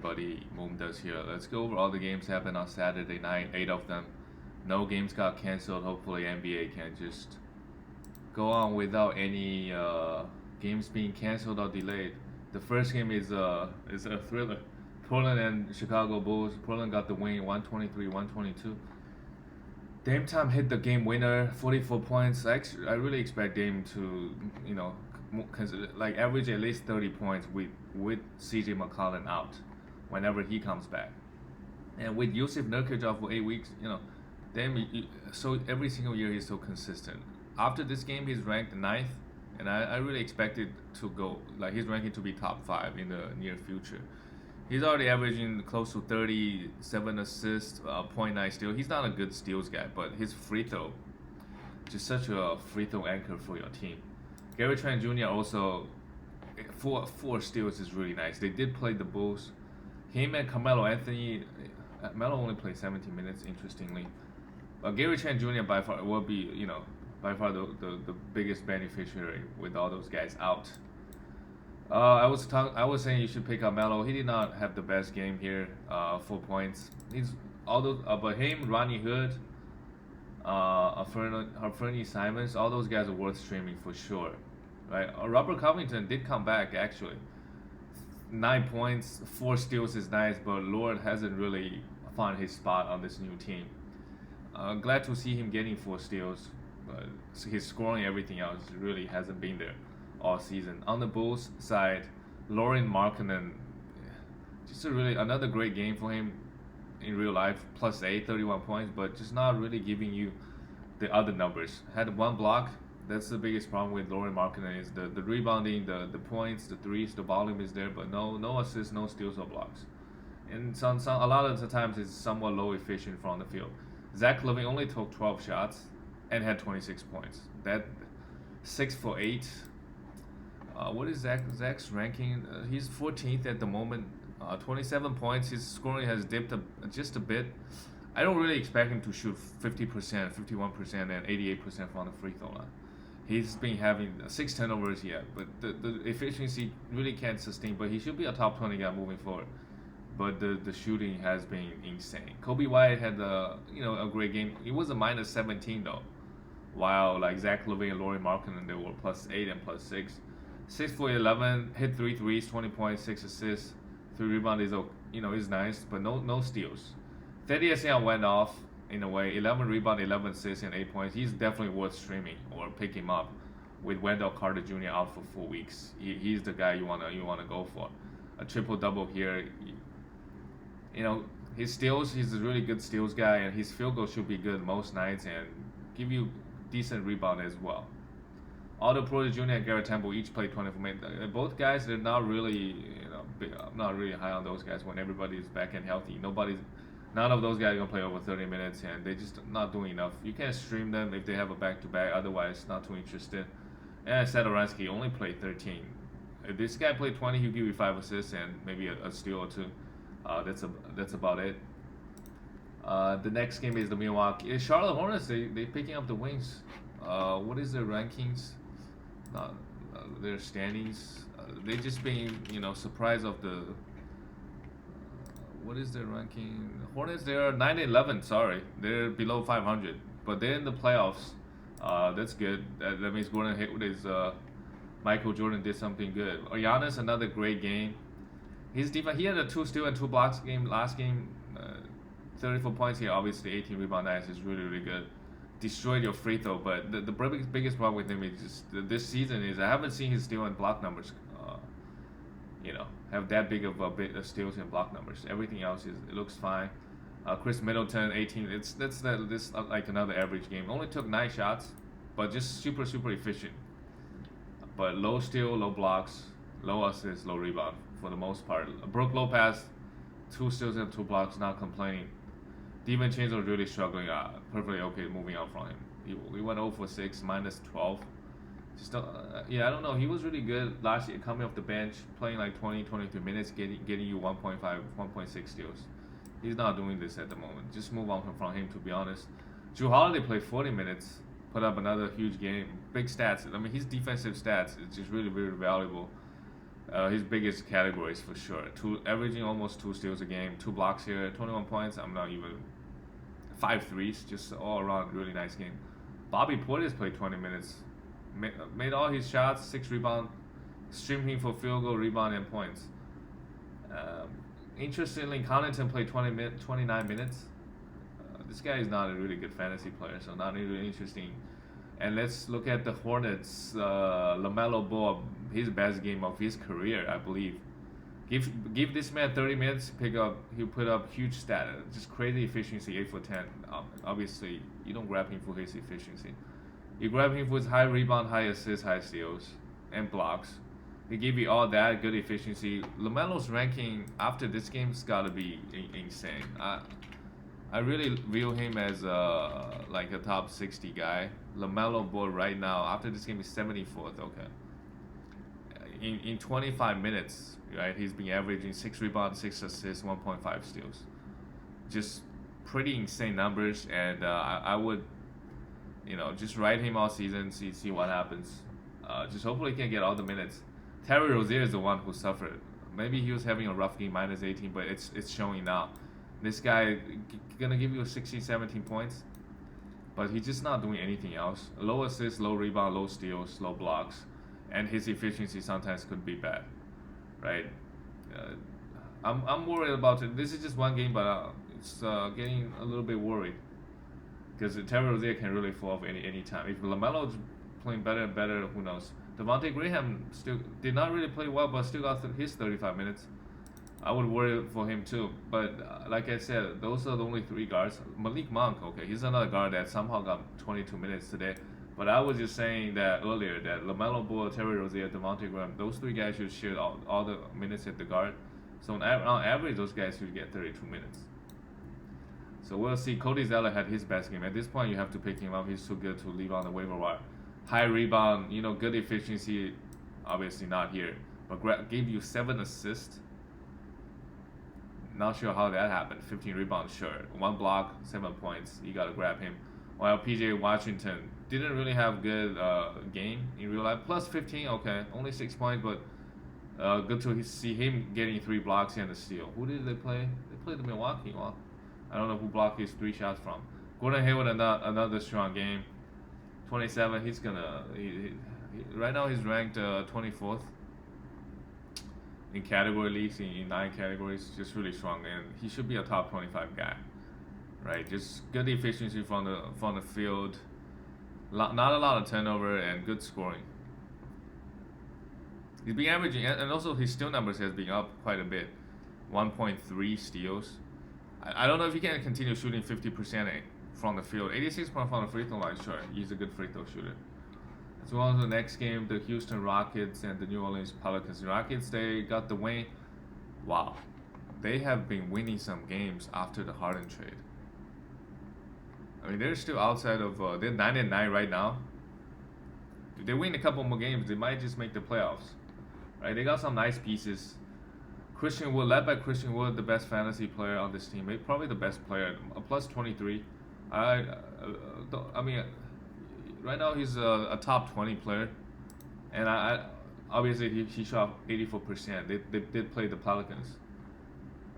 everybody Moon does here. Let's go over all the games happened on Saturday night, 8 of them. No games got canceled. Hopefully NBA can just go on without any games being canceled or delayed. The first game is a thriller. Portland and Chicago Bulls. Portland got the win, 123-122. Dame Time hit the game winner, 44 points. I really expect Dame to, like average at least 30 points with CJ McCollum out, whenever he comes back, and with Yusuf Nurkic out for 8 weeks, Dame. So every single year he's so consistent. After this game, he's ranked ninth, and I really expected to go like his ranking to be top five in the near future. He's already averaging close to 37 assists, point 0.9 steal. He's not a good steals guy, but his free throw, just such a free throw anchor for your team. Gary Trent Jr. also, four steals is really nice. They did play the Bulls. Him and Carmelo Anthony, Melo only played 17 minutes, interestingly. But Gary Trent Jr. by far will be, the biggest beneficiary with all those guys out. I was saying you should pick up Melo. He did not have the best game here. 4 points. He's all those, but him, Ronnie Hood, Fernie Simons, all those guys are worth streaming for sure, right? Robert Covington did come back actually. 9 points, 4 steals is nice, but Lord hasn't really found his spot on this new team. Glad to see him getting 4 steals, but his scoring, everything else really hasn't been there all season. On the Bulls side, Lauren Markkanen, just another great game for him in real life. +8, 31 points, but just not really giving you the other numbers. Had 1 block. That's the biggest problem with Lauren Markkanen is the rebounding, the points, the threes, the volume is there, but no assists, no steals or blocks. And a lot of the times it's somewhat low efficient from the field. Zach LaVine only took 12 shots and had 26 points. That 6 for 8. What is Zach's ranking? He's 14th at the moment. 27 points. His scoring has dipped just a bit. I don't really expect him to shoot 50%, 51%, and 88% from the free throw line. He's been having 6 turnovers yet, but the efficiency really can't sustain. But he should be a top 20 guy moving forward. But the shooting has been insane. Kobe White had a great game. He was a -17 though, while like Zach LaVine and Laurie Markkanen, they were +8 and +6. 6 for 11, hit 3 threes, 20 points, 6 assists, 3 rebounds is nice, but no steals. Thaddeus Young went off in a way, 11 rebounds, 11 assists, and 8 points. He's definitely worth streaming or pick him up with Wendell Carter Jr. out for 4 weeks. He's the guy you wanna go for. A triple double here. His steals, he's a really good steals guy, and his field goal should be good most nights and give you decent rebound as well. Otto Porter Jr. and Garrett Temple each played 24 minutes. Both guys, they're not really, I'm not really high on those guys when everybody is back and healthy. None of those guys are gonna play over 30 minutes, and they're just not doing enough. You can stream them if they have a back-to-back. Otherwise, not too interested. And Satoransky only played 13. If this guy played 20, he'll give you 5 assists and maybe a steal or 2. That's about it. The next game is the Milwaukee Charlotte Hornets. They picking up the wings. What is their rankings? Their standings. They just being surprised of the. What is their ranking? Hornets, they are 9-11. Sorry, they're below 500, but they're in the playoffs. That's good. That means Gordon Hayward Michael Jordan did something good. Giannis, another great game. His defense, he had a 2 steal and 2 blocks game last game. 34 points here, obviously 18 rebound nights is really good. Destroyed your free throw, but the biggest problem with him is just this season is I haven't seen his steal and block numbers. Have that big of a bit of steals and block numbers. Everything else it looks fine. Chris Middleton 18. This like another average game. Only took 9 shots, but just super efficient. But low steal, low blocks, low assists, low rebound for the most part. Brook Lopez, 2 steals and 2 blocks, not complaining. DiVincenzo was really struggling. Perfectly okay moving on from him. He went 0 for 6, -12. Just I don't know. He was really good last year, coming off the bench, playing like 23 minutes, getting you 1.5, 1.6 steals. He's not doing this at the moment. Just move on from him, to be honest. Jrue Holiday played 40 minutes, put up another huge game. Big stats. I mean, his defensive stats is just really valuable. His biggest categories for sure. Averaging almost 2 steals a game, 2 blocks here, 21 points. I'm not even 5 threes, just all around really nice game. Bobby Portis played 20 minutes, made all his shots, 6 rebounds, streaming for field goal, rebound, and points. Interestingly, Connaughton played 29 minutes. This guy is not a really good fantasy player, so not really interesting. And let's look at the Hornets. LaMelo Ball, his best game of his career, I believe. Give this man 30 minutes, he'll put up huge stat, just crazy efficiency, 8 for 10. Obviously, you don't grab him for his efficiency. You grab him for his high rebound, high assists, high steals, and blocks. He give you all that good efficiency. LaMelo's ranking after this game's gotta be insane. I really view him as like a top 60 guy. LaMelo Ball right now after this game is 74th. Okay. In 25 minutes, right? He's been averaging 6 rebounds, 6 assists, 1.5 steals. Just pretty insane numbers, and I would, just ride him all season, see what happens. Just hopefully he can get all the minutes. Terry Rozier is the one who suffered. Maybe he was having a rough game, minus 18, but it's showing now. This guy gonna give you 16, 17 points, but he's just not doing anything else. Low assists, low rebound, low steals, low blocks, and his efficiency sometimes could be bad, right? I'm worried about it. This is just one game, but it's getting a little bit worried because Terry Rozier can really fall off any time. If LaMelo's playing better and better, who knows? Devontae Graham still did not really play well, but still got his 35 minutes. I would worry for him too. But like I said, those are the only 3 guards. Malik Monk, okay, he's another guard that somehow got 22 minutes today. But I was just saying that earlier that LaMelo Ball, Terry Rozier, Devontae Graham, those 3 guys should share all the minutes at the guard. So on average, those guys should get 32 minutes. So we'll see. Cody Zeller had his best game. At this point, you have to pick him up. He's too good to leave on the waiver wire. High rebound, good efficiency, obviously not here. But gave you 7 assists. Not sure how that happened. 15 rebounds, sure. 1 block, 7 points. You gotta grab him. While PJ Washington didn't really have good game in real life. Plus 15, okay, only 6 points, but good to see him getting 3 blocks and a steal. Who did they play? They played the Milwaukee. Well, I don't know who blocked his 3 shots from. Gordon Hayward, another strong game. 27. He's gonna. Right now he's ranked 24th in category leagues in 9 categories. Just really strong, and he should be a top 25 guy, right? Just good efficiency from the field, not a lot of turnover and good scoring. He's been averaging, and also his steal numbers has been up quite a bit, 1.3 steals. I don't know if he can continue shooting 50% from the field. 86% from the free throw line, sure, he's a good free throw shooter. As well as the next game, the Houston Rockets and the New Orleans Pelicans. The Rockets, they got the win. Wow. They have been winning some games after the Harden trade. I mean, they're still outside of, they're 9-9 right now. If they win a couple more games, they might just make the playoffs. Right? They got some nice pieces. Christian Wood, led by Christian Wood, the best fantasy player on this team. Probably the best player, a plus 23. I mean, right now he's a top 20 player, and I obviously he shot 84%. They did play the Pelicans,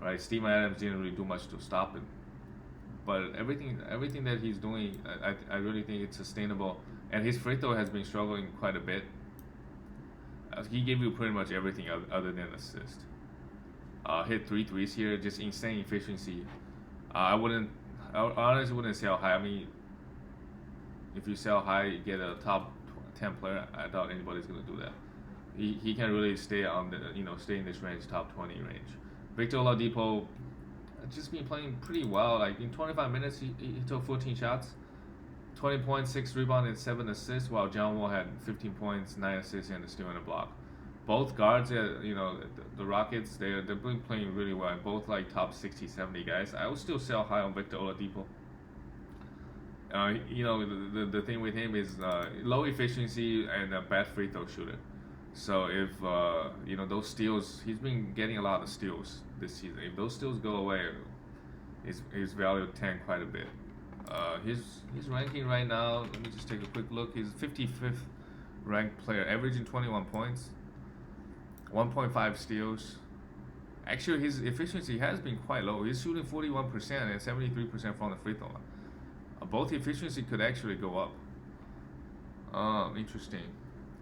right? Steven Adams didn't really do much to stop him, but everything that he's doing, I really think it's sustainable. And his free throw has been struggling quite a bit. He gave you pretty much everything other than assist. Hit 3 threes here, just insane efficiency. I honestly wouldn't sell high. I mean, if you sell high, you get a top 10 player. I doubt anybody's gonna do that. He can really stay on the stay in this range, top 20 range. Victor Oladipo just been playing pretty well. Like in 25 minutes, he took 14 shots, 20 points, 6 rebounds, and 7 assists. While John Wall had 15 points, 9 assists, and a steal and a block. Both guards, the Rockets, they're been playing really well. Both like top 60, 70 guys. I would still sell high on Victor Oladipo. The thing with him is low efficiency and a bad free throw shooter. So if those steals, he's been getting a lot of steals this season. If those steals go away, his value tank quite a bit. His ranking right now, let me just take a quick look. He's 55th ranked player, averaging 21 points. 1.5 steals. Actually, his efficiency has been quite low. He's shooting 41% and 73% from the free throw line. Both efficiency could actually go up. Interesting.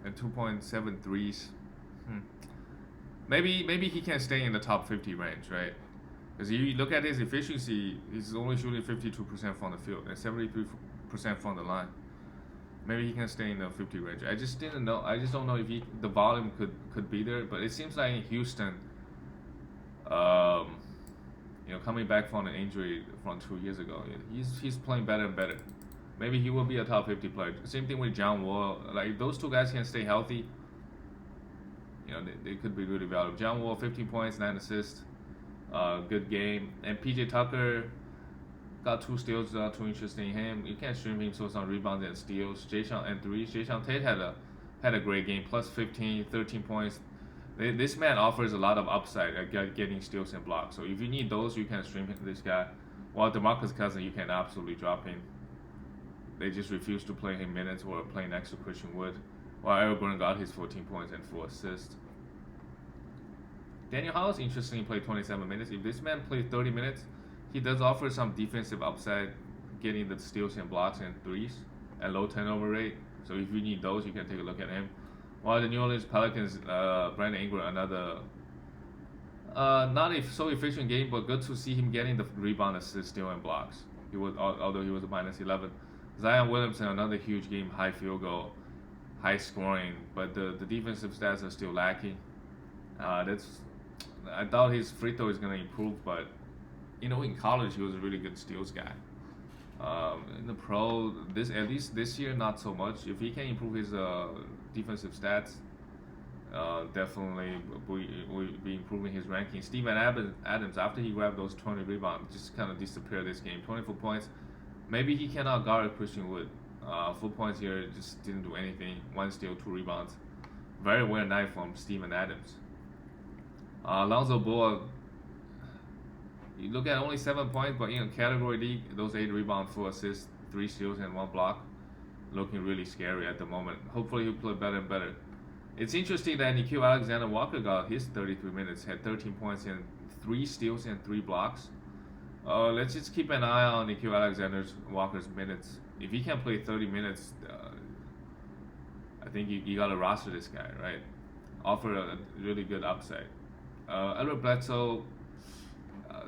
And 2.7 threes. Hmm. Maybe he can stay in the top 50 range, right? Because you look at his efficiency, he's only shooting 52% from the field and 73% from the line. Maybe he can stay in the 50 range. I just didn't know. I just don't know if the volume could be there. But it seems like in Houston, um, coming back from an injury from 2 years ago, he's playing better and better. Maybe he will be a top 50 player. Same thing with John Wall. Like if those two guys can stay healthy, they could be really valuable. John Wall, 15 points, 9 assists, good game. And PJ Tucker got 2 steals, too interesting. Him, you can't stream him, so some rebounds and steals. Jason and 3. Jason Tate had a great game, plus 15, 13 points. This man offers a lot of upside at getting steals and blocks. So if you need those, you can stream this guy. While DeMarcus Cousins, you can absolutely drop him. They just refuse to play him minutes or play next to Christian Wood. While Eric Gordon got his 14 points and 4 assists. Daniel House, interestingly, played 27 minutes. If this man plays 30 minutes, he does offer some defensive upside, getting the steals and blocks and threes, and low turnover rate. So if you need those, you can take a look at him. While the New Orleans Pelicans, Brandon Ingram, another not so efficient game, but good to see him getting the rebound, assist, steal, and blocks. Although he was a minus 11. Zion Williamson, another huge game, high field goal, high scoring, but the defensive stats are still lacking. I thought his free throw is gonna improve, but in college he was a really good steals guy. In the pro, at least this year, not so much. If he can improve his defensive stats, definitely will be improving his ranking. Steven Adams, after he grabbed those 20 rebounds, just kind of disappeared this game. 24 points. Maybe he cannot guard Christian Wood. 4 points here, just didn't do anything. 1 steal, 2 rebounds. Very weird night from Steven Adams. Lonzo Ball, you look at only 7 points, but in category D, those 8 rebounds, 4 assists, 3 steals, and 1 block, looking really scary at the moment. Hopefully he'll play better and better. It's interesting that Nickeil Alexander-Walker got his 33 minutes, had 13 points and 3 steals and 3 blocks. Let's just keep an eye on Nickeil Alexander-Walker's minutes. If he can play 30 minutes, I think you gotta roster this guy, right? Offer a really good upside. Edward Bledsoe,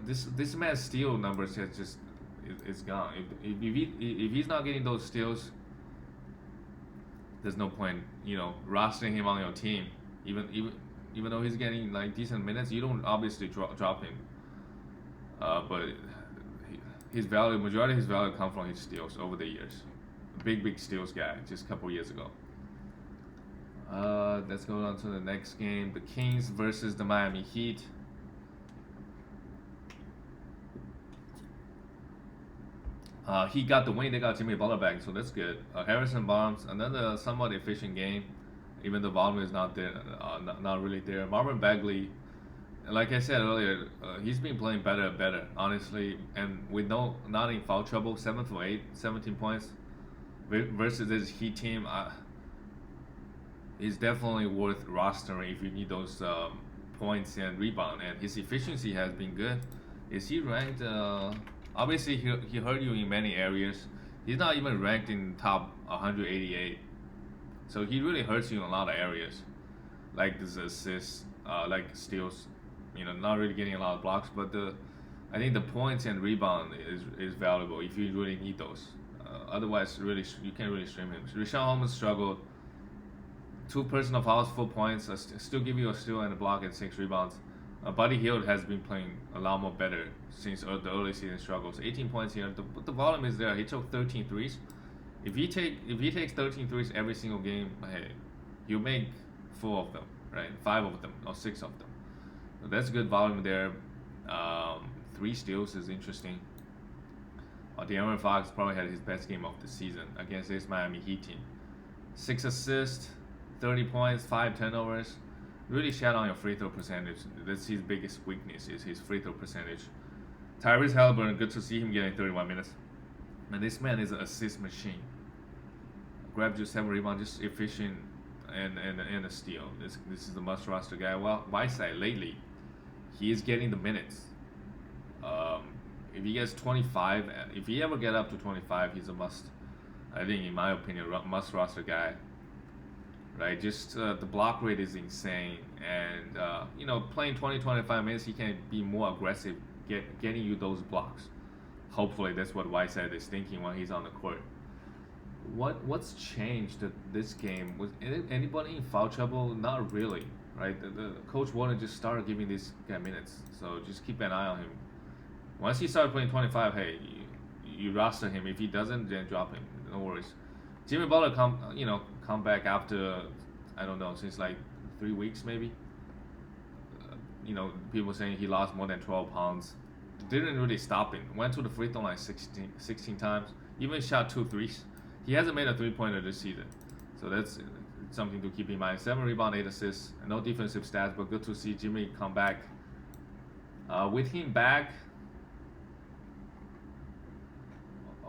this man's steal numbers it's gone. If he's not getting those steals, there's no point rostering him on your team. Even though he's getting like decent minutes, you don't obviously drop him. But his value, majority of his value comes from his steals over the years. Big steals guy, just a couple years ago. Let's go on to the next game. The Kings versus the Miami Heat. He got the win. They got Jimmy Butler back, so that's good. Harrison Barnes, another somewhat efficient game, even the volume is not there, not really there. Marvin Bagley, like I said earlier, he's been playing better and better, honestly, and with not in foul trouble. 7 for 8, 17 points versus this Heat team. He's definitely worth rostering if you need those points and rebound. And his efficiency has been good. Is he ranked? Obviously, he hurt you in many areas. He's not even ranked in top 188. So he really hurts you in a lot of areas, like this assists, like steals. Not really getting a lot of blocks, but I think the points and rebound is valuable if you really need those. Otherwise, really you can't really stream him. Richaun Holmes struggled. 2 personal fouls, 4 points. Still give you a steal and a block and 6 rebounds. Buddy Hield has been playing a lot more better since the early season struggles. 18 points here, but the volume is there. He took 13 threes. If he takes 13 threes every single game, hey, he'll make 4 of them, right? 5 of them or 6 of them. So that's good volume there. 3 steals is interesting. De'Aaron Fox probably had his best game of the season against this Miami Heat team. 6 assists, 30 points, 5 turnovers. Really shat on your free throw percentage. That's his biggest weakness, is his free throw percentage. Tyrese Halliburton, good to see him getting 31 minutes. And this man is an assist machine. Grabbed you 7 rebounds, just efficient. and a steal. This is the must roster guy. Well, Whiteside lately, he is getting the minutes. Um, if he gets 25, if he ever get up to 25, he's a must. I think, in my opinion, must roster guy. Right, just the block rate is insane, and playing 20-25 minutes, he can be more aggressive, getting you those blocks. Hopefully, that's what Whiteside is thinking when he's on the court. What's changed this game? Was anybody in foul trouble? Not really, right? The coach wanted to just start giving this guy minutes, so just keep an eye on him. Once he started playing 25, hey, you roster him. If he doesn't, then drop him. No worries. Jimmy Butler come back after, I don't know, since like 3 weeks maybe. People saying he lost more than 12 pounds. Didn't really stop him. Went to the free throw line 16 times. Even shot 2 threes. He hasn't made a 3-pointer this season. So that's something to keep in mind. 7 rebounds, 8 assists. No defensive stats, but good to see Jimmy come back. With him back,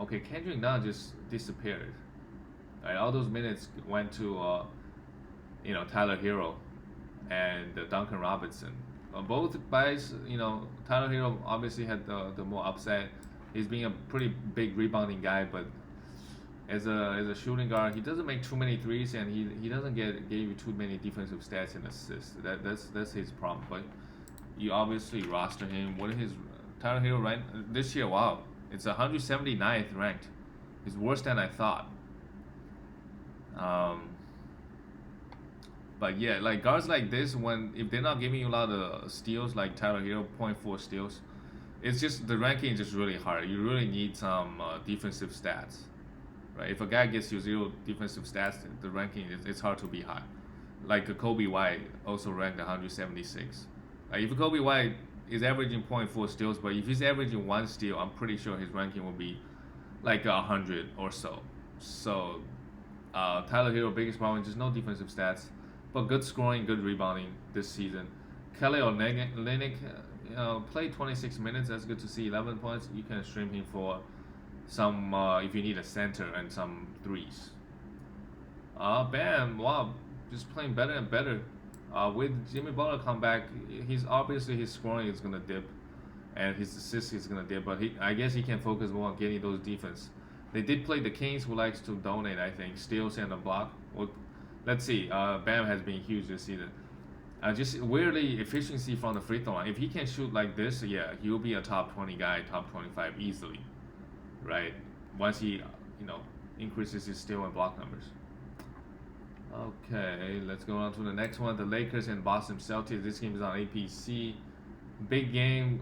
okay, Kendrick Nunn just disappeared. Right, all those minutes went to Tyler Hero and Duncan Robinson. Both guys, Tyler Hero obviously had the more upset. He's being a pretty big rebounding guy, but as a shooting guard, he doesn't make too many threes, and he doesn't give you too many defensive stats and assists. That's his problem. But you obviously roster him. What is his Tyler Hero rank this year? Wow, it's 179th ranked. It's worse than I thought. But yeah, like guards like this, if they're not giving you a lot of steals, like Tyler Hero, 0.4 steals, it's just the ranking is just really hard. You really need some defensive stats, right? If a guy gets you 0 defensive stats, the ranking it's hard to be high. Like Kobe White also ranked 176. Like if Kobe White is averaging 0.4 steals, but if he's averaging 1 steal, I'm pretty sure his ranking will be like 100 or so. So Tyler Hero, biggest problem, just no defensive stats, but good scoring, good rebounding this season. Kelly Olynyk played 26 minutes. That's good to see. 11 points. You can stream him for some if you need a center and some threes. Bam, wow, just playing better and better. With Jimmy Butler come back, his scoring is gonna dip, and his assist is gonna dip. But I guess he can focus more on getting those defense. They did play the Kings, who likes to donate, I think, steals and a block. Well, let's see. Bam has been huge this season. Just weirdly efficiency from the free throw line. If he can shoot like this, yeah, he'll be a top 20 guy, top 25 easily, right? Once he, increases his steal and block numbers. Okay, let's go on to the next one. The Lakers and Boston Celtics. This game is on APC. Big game,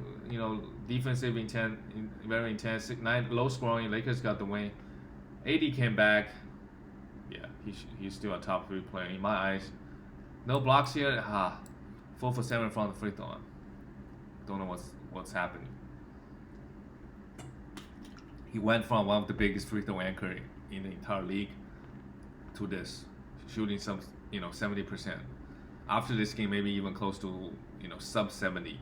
defensive intent, very intense. 9 low scoring. Lakers got the win. AD came back. Yeah, he's still a top 3 player in my eyes. No blocks here. 4 for 7 from the free throw line. Don't know what's happening. He went from one of the biggest free throw anchor in the entire league to this, shooting some 70%. After this game, maybe even close to sub 70.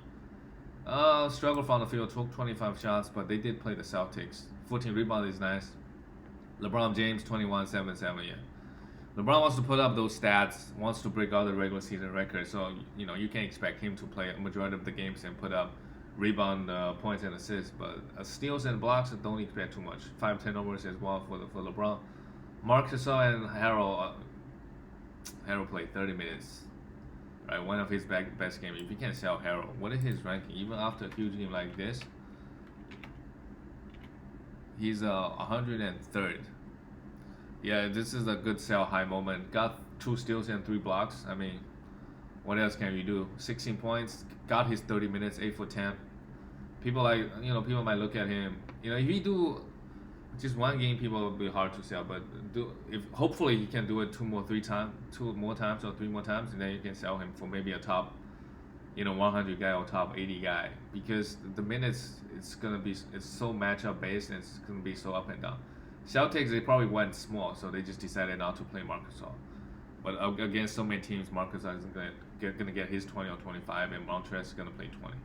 Struggle from the field, took 25 shots, but they did play the Celtics. 14 rebounds is nice. LeBron James 21-7-7. Yeah, LeBron wants to put up those stats, wants to break all the regular season records. So you can expect him to play a majority of the games and put up rebound, points and assists. But steals and blocks, don't expect too much. 5 turnovers as well for LeBron. Marc Gasol and Harrell played 30 minutes. Right, one of his best games. If you can sell Harrell, what is his ranking? Even after a huge game like this, he's 103rd. Yeah, this is a good sell high moment. Got 2 steals and 3 blocks. I mean, what else can you do? 16 points. Got his 30 minutes, 8 for 10. People might look at him. If he do just one game, people will be hard to sell. But hopefully he can do it 2 more times, or 3 more times, and then you can sell him for maybe a top, 100 guy or top 80 guy, because the minutes it's so matchup based, and it's gonna be so up and down. Celtics, they probably went small, so they just decided not to play Marc Gasol. But against so many teams, Marc Gasol is gonna get his 20 or 25, and Montrezl is gonna play 20.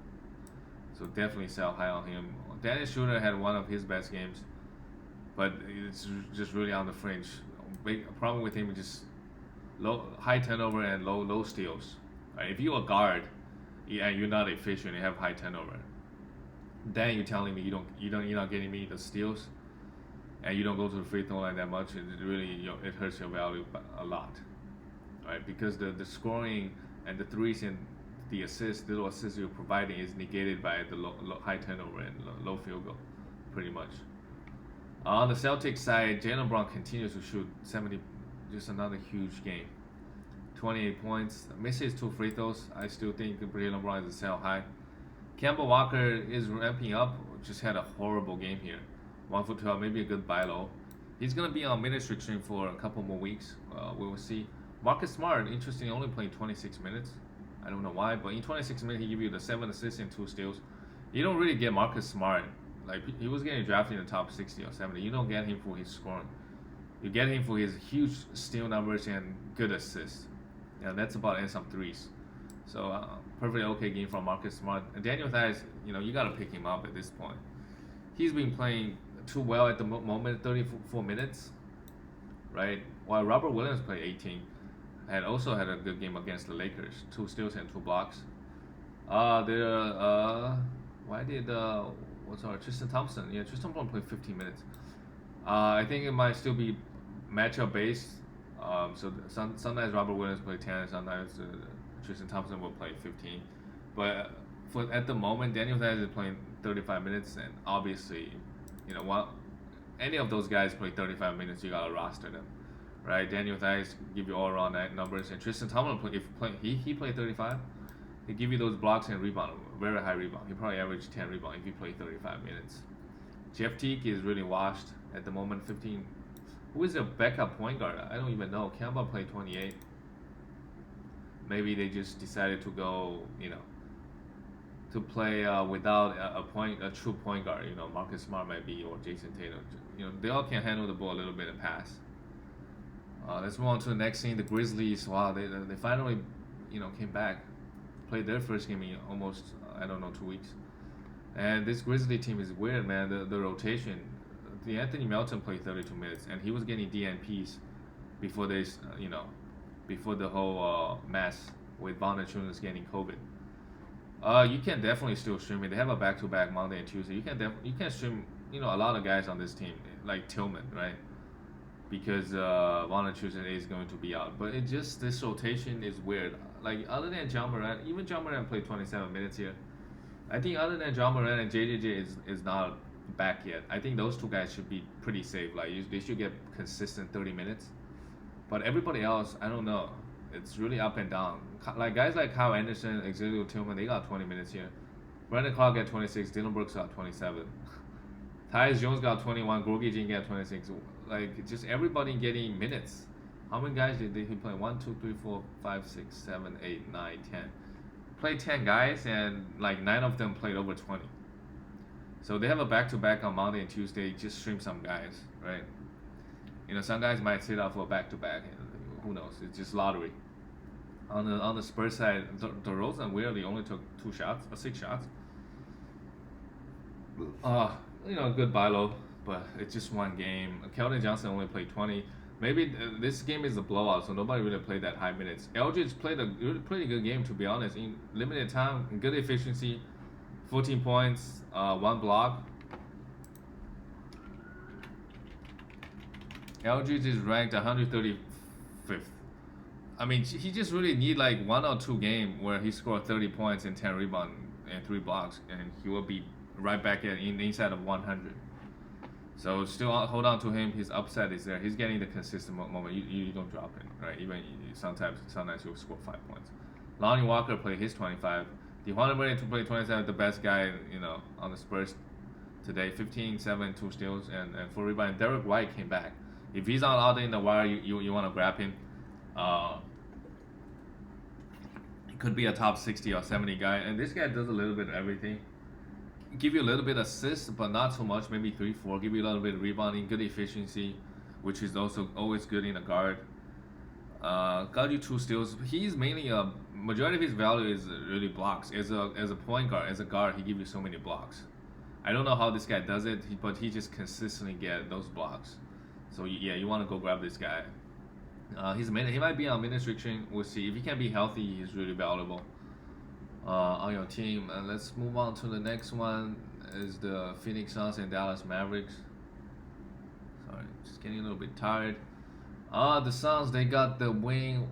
So definitely sell high on him. Dennis Schroeder had one of his best games, but it's just really on the fringe. Big problem with him is just high turnover and low steals. Right? If you're a guard and you're not efficient, you have high turnover, then you're telling me you're not getting me the steals, and you don't go to the free throw line that much. It really it hurts your value a lot, right? Because the scoring and the threes and the little assists you're providing is negated by the high turnover and low field goal, pretty much. On the Celtics side, Jaylen Brown continues to shoot 70, just another huge game. 28 points, misses 2 free throws. I still think Jaylen Brown is a sell high. Kemba Walker is ramping up, just had a horrible game here. 1 for 12, maybe a good buy low. He's going to be on minutes restriction for a couple more weeks. We will see. Marcus Smart, interesting, only playing 26 minutes. I don't know why, but in 26 minutes, he give you the 7 assists and 2 steals. You don't really get Marcus Smart. Like, he was getting drafted in the top 60 or 70. You don't get him for his scoring. You get him for his huge steal numbers and good assists. Yeah, that's about and some threes. So, perfectly okay game from Marcus Smart. And Daniel Theis, you got to pick him up at this point. He's been playing too well at the moment, 34 minutes, right? While Robert Williams played 18. And also had a good game against the Lakers. 2 steals and 2 blocks. Tristan Thompson? Yeah, Tristan Thompson played 15 minutes. I think it might still be matchup based. So sometimes Robert Williams play 10, sometimes Tristan Thompson will play 15. But at the moment, Daniel Theis is playing 35 minutes, and obviously, any of those guys play 35 minutes, you gotta roster them. Right, Daniel Theis give you all around that numbers, and Tristan Thompson he played 35, he give you those blocks and rebound, very high rebound. He probably averaged 10 rebound if he played 35 minutes. Jeff Teague is really washed at the moment, 15. Who is the backup point guard? I don't even know. Kemba played 28. Maybe they just decided to go, to play without a true point guard. Marcus Smart might be, or Jason Tatum. They all can handle the ball a little bit and pass. Let's move on to the next thing. The Grizzlies. Wow, they finally, came back, played their first game in almost 2 weeks. And this Grizzly team is weird, man. The rotation. The Anthony Melton played 32 minutes, and he was getting DNPs before before the whole mess with Valanciunas getting COVID. You can definitely still stream it. They have a back-to-back Monday and Tuesday. You can stream a lot of guys on this team like Tillman, right? Because Valanciunas is going to be out. But this rotation is weird. Like, other than John Morant, even John Morant played 27 minutes here. I think other than John Morant and JJJ is not back yet. I think those 2 guys should be pretty safe. Like, they should get consistent 30 minutes. But everybody else, I don't know. It's really up and down. Like, guys like Kyle Anderson, Xavier Tillman, they got 20 minutes here. Brandon Clark got 26. Dylan Brooks got 27. Tyus Jones got 21. Gorgie Jean got 26. Like, just everybody getting minutes. How many guys did he play? 1, 2, 3, 4, 5, 6, 7, 8, 9, 10. Played 10 guys, and like 9 of them played over 20. So they have a back-to-back on Monday and Tuesday. Just stream some guys, right? Some guys might sit out for a back-to-back. Who knows? It's just lottery. On the Spurs side, DeRozan weirdly only took 6 shots. Good buy low, but it's just one game. Keldon Johnson only played 20. Maybe this game is a blowout, so nobody really played that high minutes. Eldridge played a pretty good game, to be honest. In limited time, good efficiency, 14 points, 1 block. Eldridge is ranked 135th. I mean, he just really need like 1 or 2 game where he scored 30 points and 10 rebounds and 3 blocks, and he will be right back inside of 100. So still hold on to him. His upside is there. He's getting the consistent moment. You don't drop him, right? Even sometimes he'll score 5 points. Lonnie Walker played his 25. DeJuan Murray to play 27, the best guy on the Spurs today. 15, 7, 2 steals and 4 rebounds. Derek White came back. If he's not out there in the wire, you want to grab him. He could be a top 60 or 70 guy, and this guy does a little bit of everything. Give you a little bit of assist, but not so much, maybe 3, 4. Give you a little bit of rebounding, good efficiency, which is also always good in a guard. Got you 2 steals. He's mainly majority of his value is really blocks. As a point guard, as a guard, he gives you so many blocks. I don't know how this guy does it, but he just consistently get those blocks. So yeah, you want to go grab this guy. he might be on minute restriction. We'll see. If he can be healthy, he's really valuable on your team. And let's move on to the next one. Is the Phoenix Suns and Dallas Mavericks. Sorry, just getting a little bit tired. The Suns, they got the win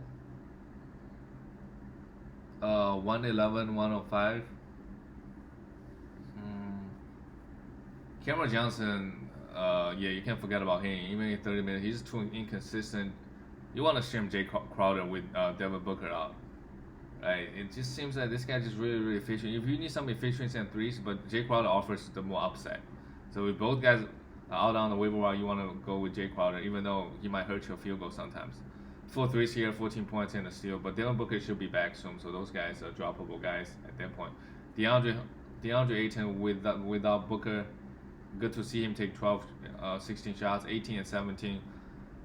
111-105. Cameron Johnson, yeah, you can't forget about him. Even in 30 minutes, he's too inconsistent. You want to stream Jay Crowder with Devin Booker out, right? It just seems like this guy just really efficient. If you need some efficiency and threes, but Jay Crowder offers the more upside. So with both guys out on the waiver wire, you want to go with Jay Crowder, even though he might hurt your field goal sometimes. 4 threes here, 14 points and a steal, but Devin Booker should be back soon, so those guys are droppable guys at that point. DeAndre Ayton without Booker, good to see him take 12, 16 shots, 18 and 17.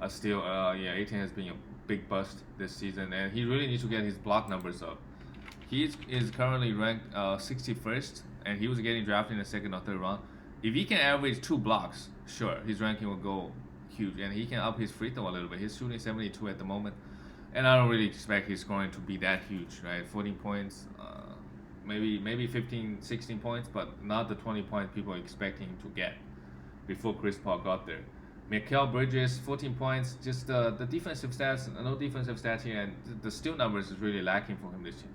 Still, yeah, 18 has been a big bust this season, and he really needs to get his block numbers up. He is currently ranked 61st, and he was getting drafted in the second or third round. If he can average 2 blocks, sure, his ranking will go huge, and he can up his free throw a little bit. He's shooting 72 at the moment, and I don't really expect his scoring to be that huge, right? 14 points, maybe 15, 16 points, but not the 20 points people are expecting him to get before Chris Paul got there. Mikal Bridges, 14 points, just the defensive stats, no defensive stats here, and the steal numbers is really lacking for him this year.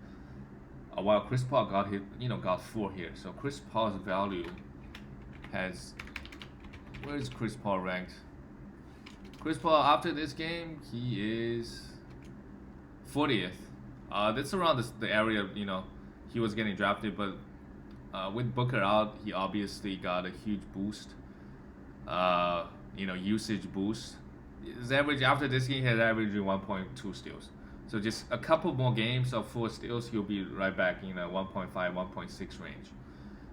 While Chris Paul got 4 here, so Chris Paul's value has, where is Chris Paul ranked? Chris Paul, after this game, he is 40th. That's around the area, he was getting drafted, but with Booker out, he obviously got a huge boost. Usage boost. His average after this game has averaged 1.2 steals. So just a couple more games of 4 steals, he'll be right back in a 1.5, 1.6 range.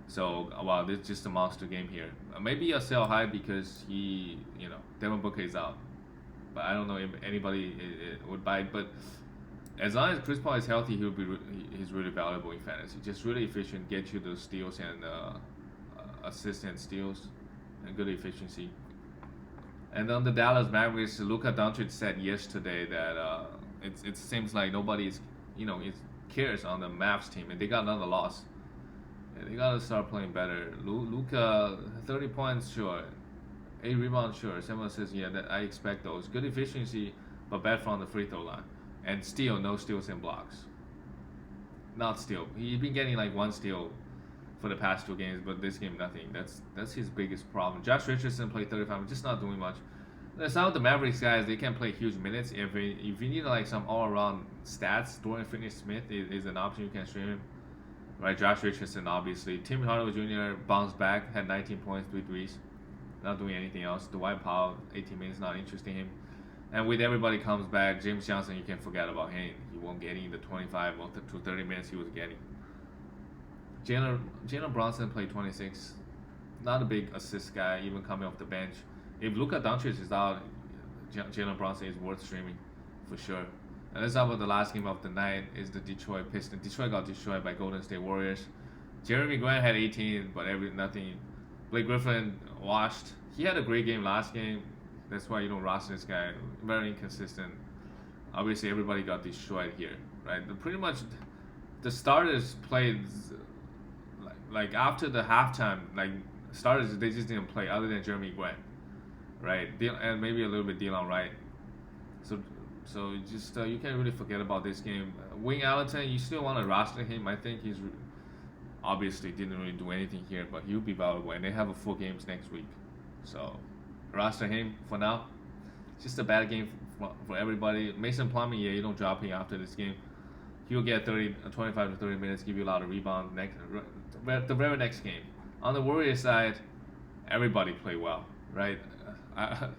So, wow, this is just a monster game here. Maybe a sell high because Devin Booker is out. But I don't know if anybody would buy it. But as long as Chris Paul is healthy, he's really valuable in fantasy. Just really efficient, get you those steals and assists and steals, and good efficiency. And on the Dallas Mavericks, Luka Doncic said yesterday that it seems like nobody's cares on the Mavs team, and they got another loss. Yeah, they gotta start playing better. Luka, 30 points, sure. 8 rebounds, sure. 7 assists, yeah, I expect those. Good efficiency, but bad from the free throw line. And still, no steals and blocks. Not steal. He's been getting like 1 steal for the past 2 games, but this game, nothing. That's his biggest problem. Josh Richardson played 35, just not doing much. Some of the Mavericks guys, they can play huge minutes. If you need like some all-around stats, Dorian Finney-Smith is an option you can stream him. Right, Josh Richardson, obviously. Tim Hardaway Jr. bounced back, had 19 points, 3 threes. Not doing anything else. Dwight Powell, 18 minutes, not interesting him. And with everybody comes back, James Johnson, you can forget about him. He won't get in the 25 to 30 minutes he was getting. Jalen Brunson played 26. Not a big assist guy, even coming off the bench. If Luka Doncic is out, Jalen Brunson is worth streaming, for sure. And let's talk about the last game of the night is the Detroit Pistons. Detroit got destroyed by Golden State Warriors. Jeremy Grant had 18, but nothing. Blake Griffin washed. He had a great game last game. That's why you don't roster this guy. Very inconsistent. Obviously, everybody got destroyed here, right? Pretty much, the starters played like after the halftime. Like starters, they just didn't play other than Jeremy Grant, right? And maybe a little bit Delon Wright. So just you can't really forget about this game. Wayne Ellington, you still want to roster him. I think he's obviously didn't really do anything here, but he'll be valuable. And they have a 4 games next week, so roster him for now. Just a bad game for everybody. Mason Plumlee, yeah, you don't drop him after this game. He'll get 25 to 30 minutes, give you a lot of rebounds the very next game. On the Warriors side, everybody played well, right? I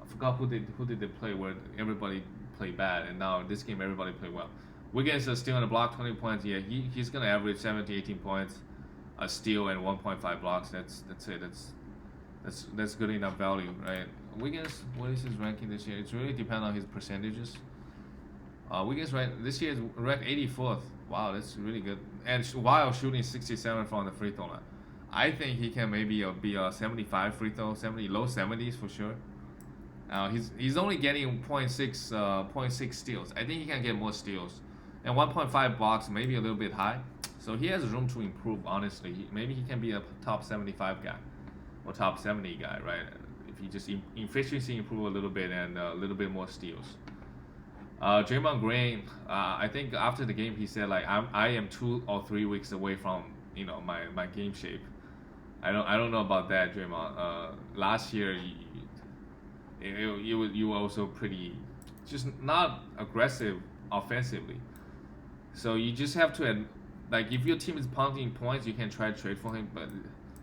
forgot who did they play where everybody played bad, and now this game everybody played well. Wiggins is still on the block, 20 points. Yeah, he's gonna average 17, 18 points, a steal and 1.5 blocks. That's it. That's good enough value, right? Wiggins, what is his ranking this year? It's really depend on his percentages. Wiggins this year is ranked 84th. Wow, that's really good. And while shooting 67 from the free throw line, I think he can maybe be a 75 free throw, low 70s for sure. He's only getting point 6 steals. I think he can get more steals, and 1.5 blocks maybe a little bit high. So he has room to improve. Honestly, maybe he can be a top 75 guy or top 70 guy, right? If he just efficiency improve a little bit and a little bit more steals. Draymond Green, I think after the game he said like I am 2 or 3 weeks away from my game shape. I don't know about that, Draymond. Last year you were also pretty just not aggressive offensively. So you just have to like if your team is punting points, you can try to trade for him. But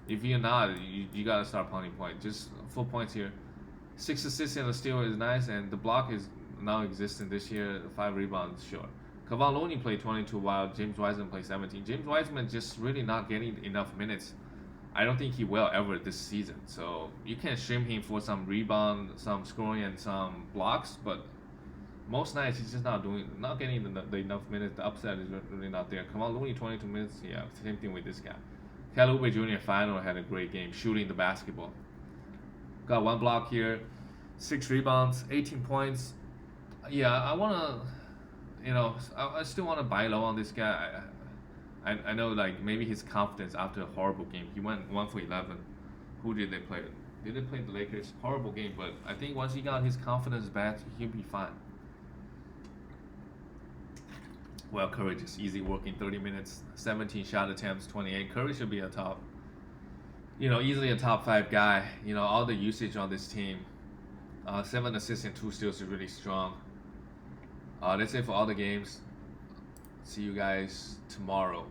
if you're not, you gotta start punting points. Just 4 points here, 6 assists and a steal is nice, and the block is now existent this year. 5 rebounds, sure. Kevon Looney played 22 while James Wiseman played 17. James Wiseman just really not getting enough minutes. I don't think he will ever this season. So you can stream him for some rebound, some scoring, and some blocks, but most nights he's just not getting the enough minutes. The upside is really not there. Kevon Looney 22 minutes, yeah, same thing with this guy. Cal Oubre Jr. final had a great game shooting the basketball. Got 1 block here, 6 rebounds, 18 points. Yeah, I wanna, I still wanna buy low on this guy. I know like maybe his confidence after a horrible game. He went 1 for 11. Who did they play? Did they play the Lakers? Horrible game, but I think once he got his confidence back, he'll be fine. Well, Curry just easy work in 30 minutes, 17 shot attempts, 28. Curry should be a top, easily a top 5 guy. All the usage on this team. 7 assists and 2 steals is really strong. That's it for all the games. See you guys tomorrow.